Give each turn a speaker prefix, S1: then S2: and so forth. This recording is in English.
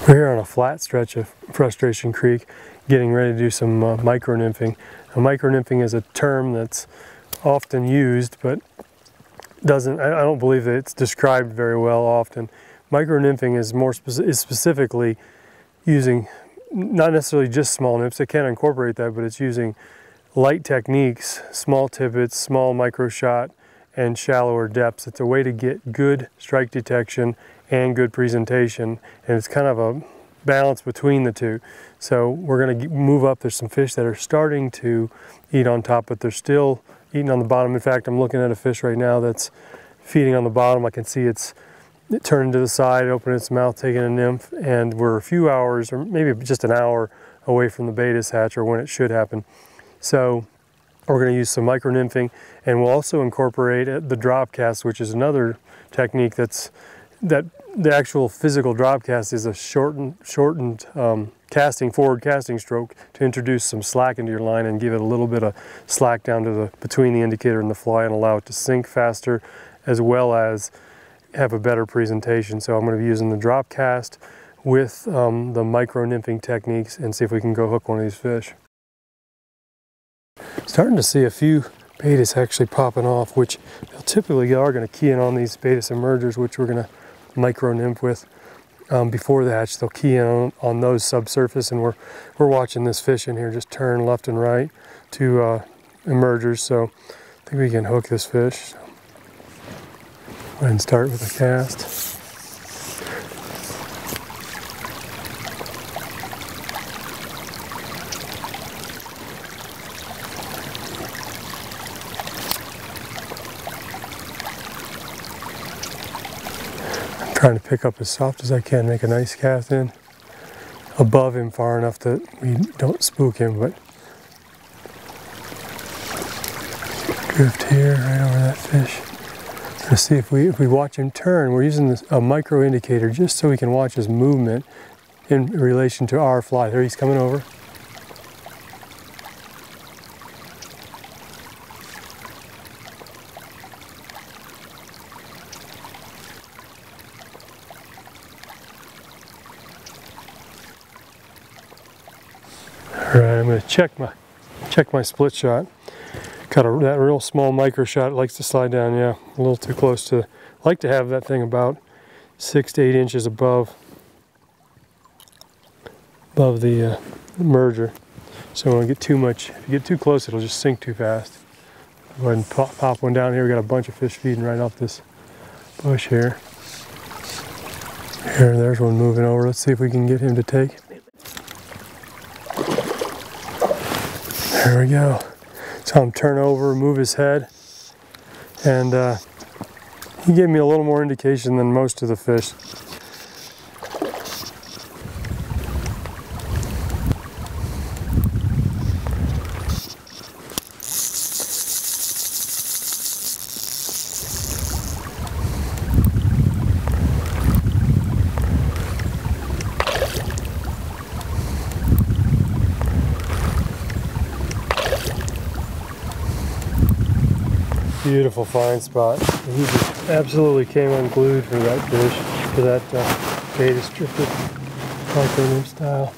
S1: We're here on a flat stretch of Frustration Creek, getting ready to do some micro-nymphing. Micro-nymphing is a term that's often used, but I don't believe that it's described very well often. Micro-nymphing is specifically using not necessarily just small nymphs. It can incorporate that, but it's using light techniques, small tippets, small micro shot, and shallower depths. It's a way to get good strike detection and good presentation, and it's kind of a balance between the two. So we're going to move up. There's some fish that are starting to eat on top, but they're still eating on the bottom. In fact, I'm looking at a fish right now that's feeding on the bottom. I can see it turning to the side, opening its mouth, taking a nymph, and we're a few hours, or maybe just an hour away from the beta hatch, or when it should happen. So we're going to use some micro-nymphing, and we'll also incorporate the drop cast, which is another technique that the actual physical drop cast is a shortened forward casting stroke to introduce some slack into your line and give it a little bit of slack down to between the indicator and the fly and allow it to sink faster, as well as have a better presentation. So I'm going to be using the drop cast with the micro-nymphing techniques and see if we can go hook one of these fish. Starting to see a few betas actually popping off, which they'll typically are going to key in on these beta emergers, which we're going to micro-nymph with before the hatch. They'll key in on those subsurface, and we're watching this fish in here just turn left and right to emergers. So I think we can hook this fish. Go ahead and start with a cast. Trying to pick up as soft as I can, make a nice cast in above him far enough that we don't spook him, but drift here right over that fish. Let's see if we watch him turn. We're using a micro indicator just so we can watch his movement in relation to our fly. There, he's coming over. All right, I'm going to check my split shot. Got that real small micro shot. It likes to slide down. Yeah, a little too close to. I like to have that thing about 6 to 8 inches above the merger. So when I get too much, if you get too close, it'll just sink too fast. Go ahead and pop one down here. We got a bunch of fish feeding right off this bush here. There's one moving over. Let's see if we can get him to take. There we go. Saw him turn over, move his head, and he gave me a little more indication than most of the fish. Beautiful fine spot. He just absolutely came unglued for that fish, for that beta striped micro-nymph style.